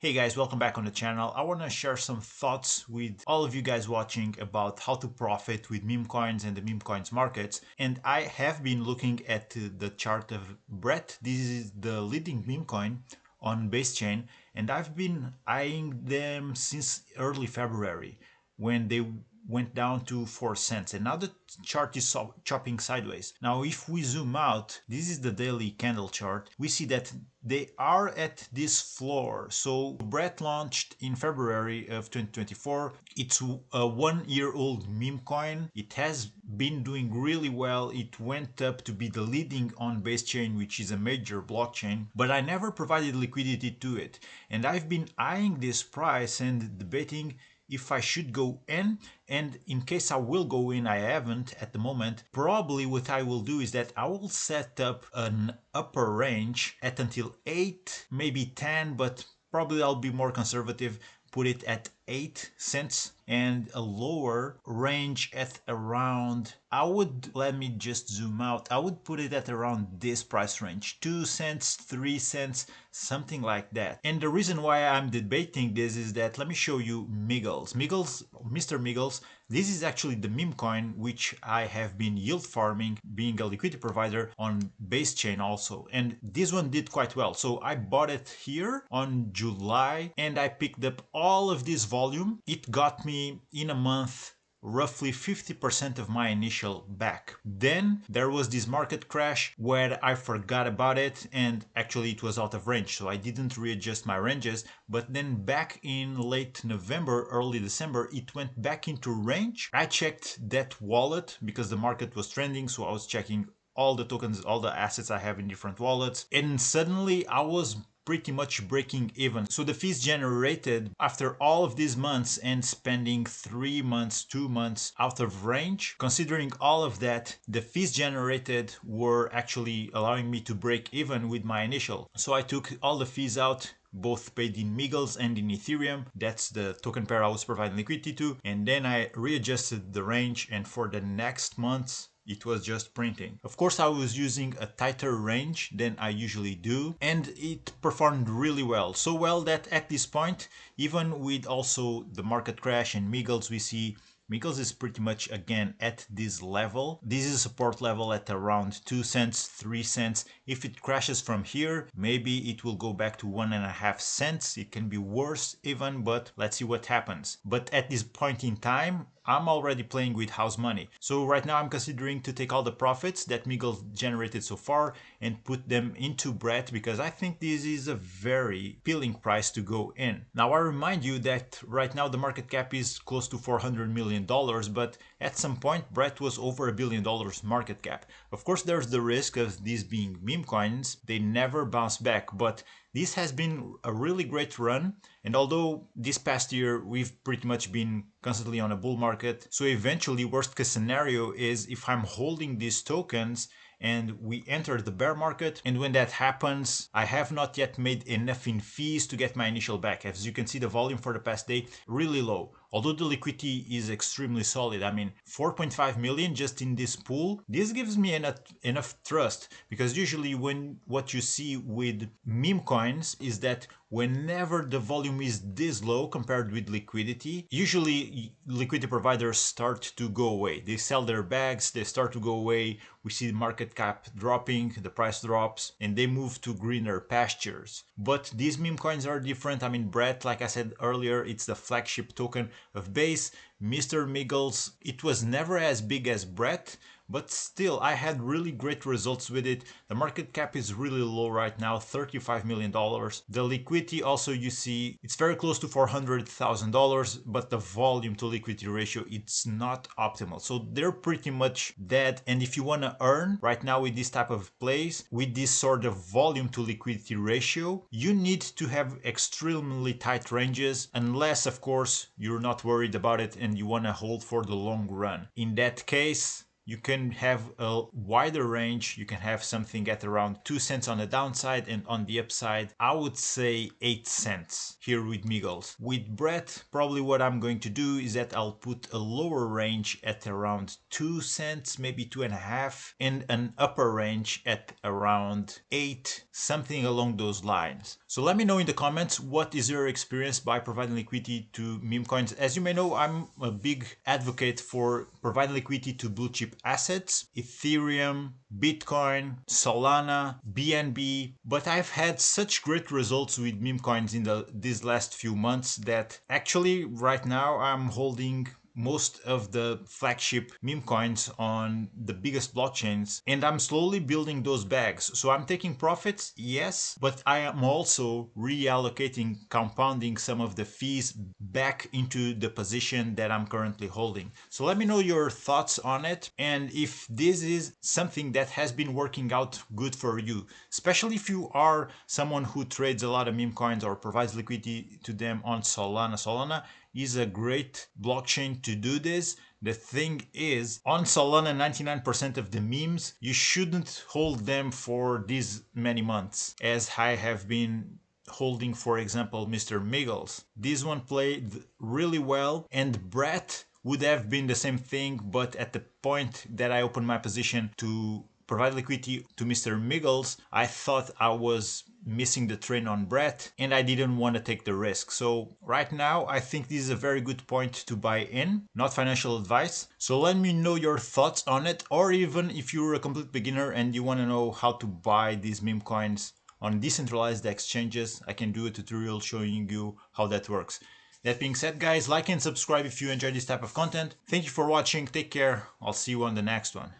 Hey guys, welcome back on the channel. I want to share some thoughts with all of you guys watching about how to profit with meme coins and the meme coins markets. And I have been looking at the chart of Brett. This is the leading meme coin on base chain, and I've been eyeing them since early February when they went down to 4 cents, and now the chart is chopping sideways. Now if we zoom out, this is the daily candle chart, we see that they are at this floor. So Brett launched in February of 2024. It's a 1-year-old meme coin. It has been doing really well. It went up to be the leading on base chain, which is a major blockchain, but I never provided liquidity to it, and I've been eyeing this price and debating if I should go in, and in case I will go in, I haven't at the moment. Probably what I will do is that I will set up an upper range at until 8, maybe 10, but probably I'll be more conservative, put it at 8 cents, and a lower range at around, let me just zoom out, I would put it at around this price range, 2 cents, 3 cents, something like that. And the reason why I'm debating this is that, let me show you Miggles. Mr. Miggles, this is actually the meme coin which I have been yield farming, being a liquidity provider on base chain also, and this one did quite well. So I bought it here on July and I picked up all of this volume. It got me in a month roughly 50% of my initial back. Then there was this market crash where I forgot about it, and actually it was out of range, so I didn't readjust my ranges. But then back in late November, early December, it went back into range. I checked that wallet because the market was trending, so I was checking all the tokens, all the assets I have in different wallets, and suddenly I was pretty much breaking even. So the fees generated after all of these months and spending 3 months, 2 months out of range, considering all of that, the fees generated were actually allowing me to break even with my initial. So I took all the fees out, both paid in Miggles and in Ethereum. That's the token pair I was providing liquidity to. And then I readjusted the range, and for the next months, it was just printing. Of course, I was using a tighter range than I usually do, and it performed really well. So well that at this point, even with also the market crash and Miggles, we see Miggles is pretty much again at this level. This is a support level at around 2 cents, 3 cents. If it crashes from here, maybe it will go back to 1.5 cents. It can be worse even, but let's see what happens. But at this point in time, I'm already playing with house money. So right now I'm considering to take all the profits that Miggles generated so far and put them into Brett, because I think this is a very appealing price to go in. Now I remind you that right now the market cap is close to $400 million, but at some point Brett was over $1 billion market cap. Of course there's the risk of these being meme coins, they never bounce back, but this has been a really great run, and although this past year we've pretty much been constantly on a bull market, so eventually worst case scenario is if I'm holding these tokens and we enter the bear market, and when that happens I have not yet made enough in fees to get my initial back. As you can see, the volume for the past day really low, although the liquidity is extremely solid. I mean 4.5 million just in this pool. This gives me enough trust, because usually what you see with meme coins is that whenever the volume is this low compared with liquidity, usually liquidity providers start to go away. They sell their bags, they start to go away. We see the market cap dropping, the price drops, and they move to greener pastures. But these meme coins are different. I mean, Brett, like I said earlier, it's the flagship token of base. Mr. Miggles, it was never as big as Brett, but still I had really great results with it. The market cap is really low right now, $35 million. The liquidity also, you see, it's very close to $400,000, but the volume to liquidity ratio, it's not optimal. So they're pretty much dead. And if you want to earn right now with this type of plays, with this sort of volume to liquidity ratio, you need to have extremely tight ranges, unless of course you're not worried about it and you want to hold for the long run. In that case, you can have a wider range. You can have something at around 2 cents on the downside, and on the upside, I would say 8 cents here with Miggles. With Brett, probably what I'm going to do is that I'll put a lower range at around 2 cents, maybe 2.5, and an upper range at around 8, something along those lines. So let me know in the comments what is your experience by providing liquidity to meme coins. As you may know, I'm a big advocate for providing liquidity to blue chip assets, Ethereum, Bitcoin, Solana, BNB, but I've had such great results with meme coins in these last few months that actually right now I'm holding most of the flagship meme coins on the biggest blockchains, and I'm slowly building those bags. So I'm taking profits, yes, but I am also reallocating, compounding some of the fees back into the position that I'm currently holding. So let me know your thoughts on it, and if this is something that has been working out good for you, especially if you are someone who trades a lot of meme coins or provides liquidity to them on Solana. Solana is a great blockchain to do this. The thing is, on Solana, 99% of the memes, you shouldn't hold them for these many months, as I have been holding, for example, Mr. Miggles. This one played really well, and Brett would have been the same thing, but at the point that I opened my position to provide liquidity to Mr. Miggles, I thought I was missing the train on Brett, and I didn't want to take the risk. So right now, I think this is a very good point to buy in, not financial advice. So let me know your thoughts on it, or even if you're a complete beginner and you want to know how to buy these meme coins on decentralized exchanges, I can do a tutorial showing you how that works. That being said, guys, like and subscribe if you enjoy this type of content. Thank you for watching. Take care. I'll see you on the next one.